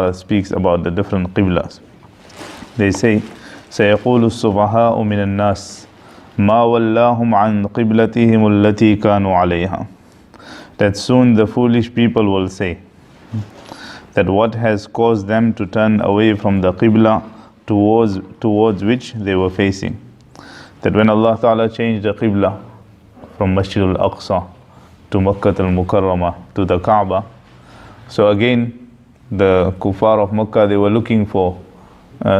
Ta'ala speaks about the different qiblas. They say, سيقول السفهاء من الناس ما ولاهم عن قبلتهم التي كانوا عليها. That soon the foolish people will say that what has caused them to turn away from the qibla towards which they were facing. That when Allah Ta'ala changed the qibla from Masjid al-Aqsa to Makkah al-Mukarramah to the Kaaba, so again the kuffar of Makkah, they were looking for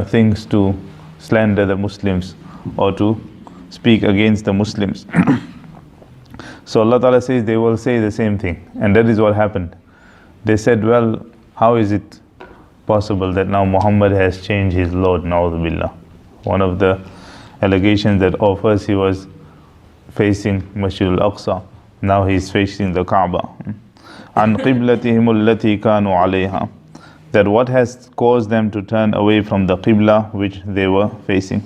things to slander the Muslims or to speak against the Muslims. So Allah Ta'ala says they will say the same thing, and that is what happened. They said, well, how is it possible that now Muhammad has changed his Lord, na'udhu billah? One of the allegations that first he was facing Masjid al-Aqsa, now he is facing the Kaaba. An qiblatihim allati kanu alayha. That what has caused them to turn away from the qibla which they were facing.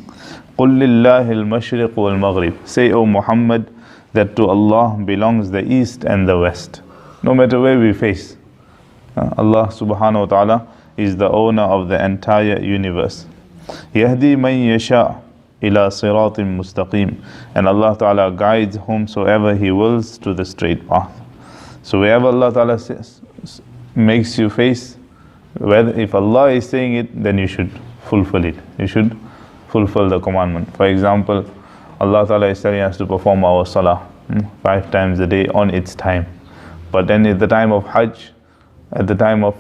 قُلْ لِلَّهِ الْمَشْرِقُ وَالْمَغْرِبِ. Say, O Muhammad, that to Allah belongs the east and the west. No matter where we face, Allah subhanahu wa ta'ala is the owner of the entire universe. يَهْدِي مَنْ يَشَاءُ إِلَى صِرَاطٍ مُسْتَقِيمٍ. And Allah Ta'ala guides whomsoever He wills to the straight path. So wherever Allah Ta'ala makes you face, whether if Allah is saying it, then you should fulfill it. You should fulfill the commandment. For example, Allah Ta'ala is telling us to perform our salah 5 times a day on its time. But then at the time of Hajj, at the time of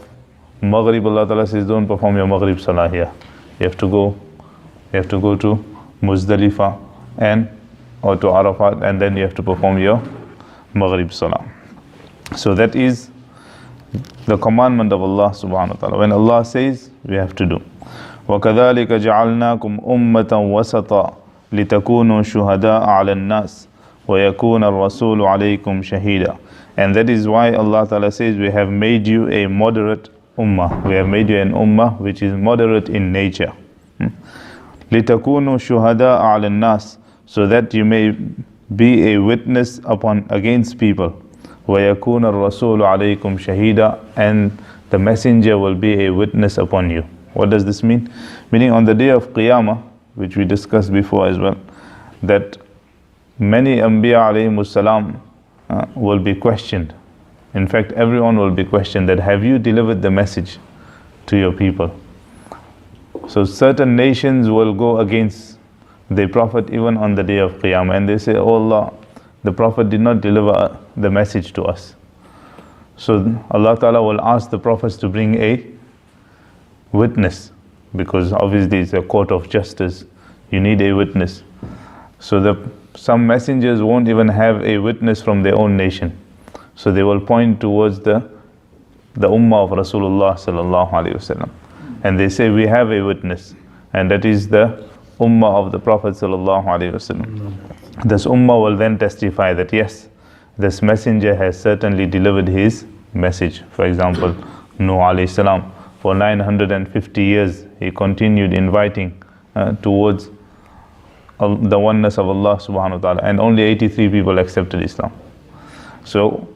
Maghrib, Allah Ta'ala says, don't perform your Maghrib salah here. You have to go to Muzdalifah or to Arafat, and then you have to perform your Maghrib salah. So that is the commandment of Allah subhanahu wa ta'ala. When Allah says, we have to do. وَكَذَلِكَ جَعَلْنَاكُمْ أُمَّةً وَسَطًا لِتَكُونُوا شُهَدَاءَ عَلَى النَّاسِ وَيَكُونَ الرَّسُولُ عَلَيْكُمْ شَهِيدًا. And that is why Allah Ta'ala says, we have made you a moderate ummah. We have made you an ummah which is moderate in nature. لِتَكُونُوا شُهَدَاءَ عَلَى النَّاسِ. So that you may be a witness against people. وَيَكُونَ الرَّسُولُ عَلَيْكُمْ شَهِيدًا. And the messenger will be a witness upon you. What does this mean? Meaning on the day of Qiyamah, which we discussed before as well, that many Anbiya alayhimus salam will be questioned. In fact, everyone will be questioned that have you delivered the message to your people? So certain nations will go against the Prophet even on the day of Qiyamah, and they say, oh Allah, the Prophet did not deliver the message to us. So Allah Ta'ala will ask the Prophets to bring a witness, because obviously it's a court of justice. You need a witness. So some messengers won't even have a witness from their own nation. So they will point towards the ummah of Rasulullah sallallahu alaihi wasallam, and they say, we have a witness, and that is the ummah of the Prophet sallallahu alaihi wasallam. This ummah will then testify that yes, this messenger has certainly delivered his message. For example, Nuh alayhi salam, for 950 years he continued inviting towards the oneness of Allah subhanahu wa ta'ala, and only 83 people accepted Islam. So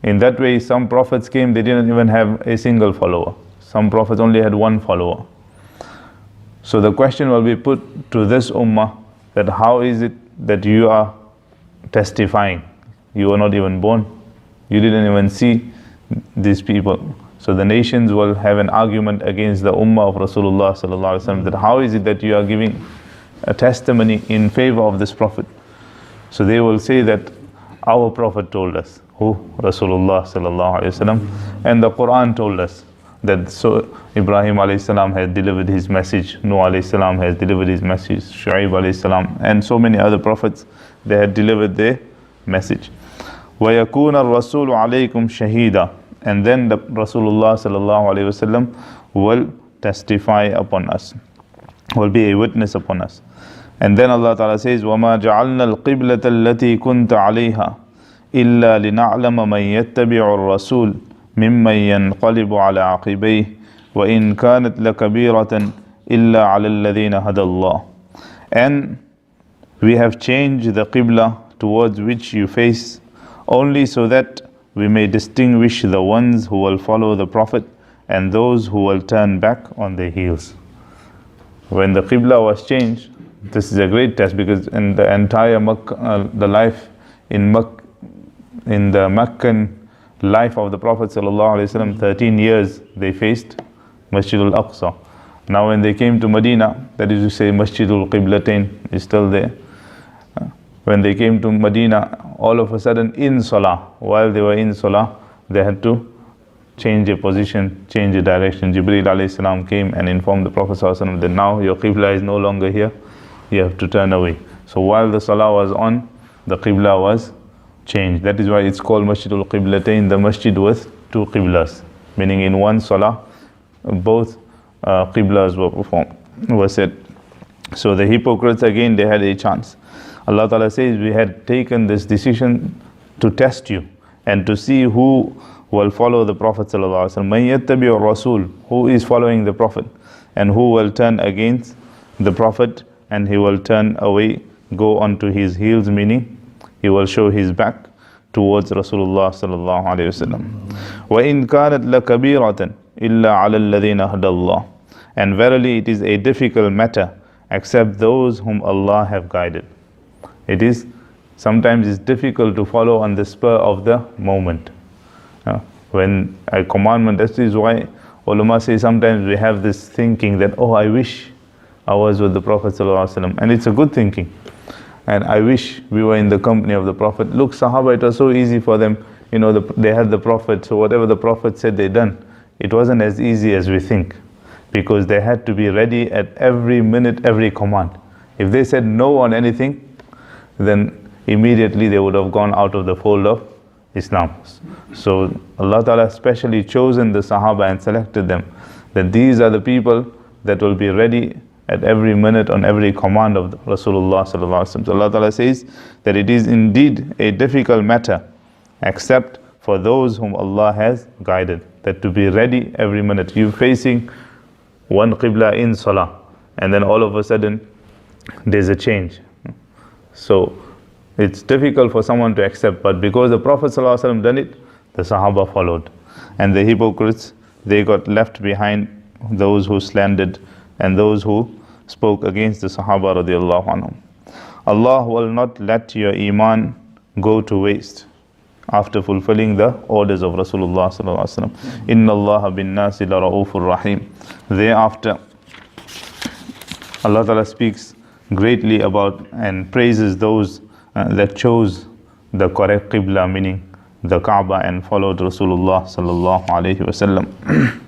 in that way, some prophets came, they didn't even have a single follower. Some prophets only had one follower. So the question will be put to this ummah, that how is it that you are testifying? You were not even born. You didn't even see these people. So the nations will have an argument against the ummah of Rasulullah sallallahu alaihi wasallam, that how is it that you are giving a testimony in favor of this Prophet? So they will say that our Prophet told us, who? Rasulullah sallallahu alaihi wasallam, and the Quran told us that so Ibrahim alayhi salam has delivered his message, Nuh alayhi salam has delivered his message, Shu'aib alayhi salam, and so many other prophets, they had delivered their message. وَيَكُونَ الرَّسُولُ عَلَيْكُمْ شَهِيدًا. And then the Rasulullah sallallahu alayhi wasallam will testify upon us, will be a witness upon us. And then Allah Ta'ala says, وَمَا جَعَلْنَا الْقِبْلَةَ الَّتِي كُنْتَ عَلَيْهَا إِلَّا لِنَعْلَمَ مَنْ يَتَّبِعُ الرَّسُولِ مِمَّنْ يَنْقَلِبُ عَلَى عَقِبَيْهِ وَإِنْ كَانَتْ لَكَبِيرَةً إِلَّا عَلَى الَّذِينَ هَدَى اللَّهُ. And we have changed the Qibla towards which you face, only so that we may distinguish the ones who will follow the Prophet and those who will turn back on their heels. When the Qibla was changed, this is a great test, because in the entire the life in the Meccan life of the Prophet ﷺ, 13 years they faced Masjid al-Aqsa. Now when they came to Medina, that is to say Masjid al-Qiblatain is still there. When they came to Medina, all of a sudden in Salah, while they were in Salah, they had to change their position, change their direction. Jibreel alayhi salam came and informed the Prophet ﷺ that now your Qibla is no longer here, you have to turn away. So while the Salah was on, the Qibla was changed. That is why it's called Masjid al-Qiblatain, the masjid with two Qiblas, meaning in one Salah, both Qiblas were set. So the hypocrites, again, they had a chance. Allah Ta'ala says, we had taken this decision to test you and to see who will follow the Prophet ﷺ. مَنْ يَتَّبِعُ الرَّسُولِ, who is following the Prophet, and who will turn against the Prophet, and he will turn away, go onto his heels, meaning he will show his back towards Rasulullah sallallahu alayhi wasallam. وَإِنْ كَانَتْ لَكَبِيرَةً إِلَّا عَلَى الَّذِينَ هَدَى اللَّهِ. And verily it is a difficult matter, except those whom Allah have guided. Sometimes it's difficult to follow on the spur of the moment. When a commandment, that is why ulama say sometimes we have this thinking that, oh, I wish I was with the Prophet ﷺ, and it's a good thinking. And I wish we were in the company of the Prophet. Look, Sahaba, it was so easy for them. They had the Prophet, so whatever the Prophet said, they done. It wasn't as easy as we think, because they had to be ready at every minute, every command. If they said no on anything, then immediately they would have gone out of the fold of Islam. So Allah Ta'ala specially chosen the Sahaba and selected them, that these are the people that will be ready at every minute on every command of Rasulullah sallallahu alaihi wasallam. So Allah Ta'ala says that it is indeed a difficult matter, except for those whom Allah has guided, that to be ready every minute. You're facing one Qibla in Salah, and then all of a sudden there's a change. So it's difficult for someone to accept, but because the Prophet ﷺ done it, the Sahaba followed. And the hypocrites, they got left behind, those who slandered and those who spoke against the Sahaba radiallahu anhum. Allah will not let your Iman go to waste after fulfilling the orders of Rasulullah sallallahu alaihi wasallam. Inna Allah bin nasi la ra'ufur rahim. Thereafter, Allah Ta'ala speaks greatly about and praises those that chose the correct Qibla, meaning the Kaaba, and followed Rasulullah sallallahu alaihi wasallam.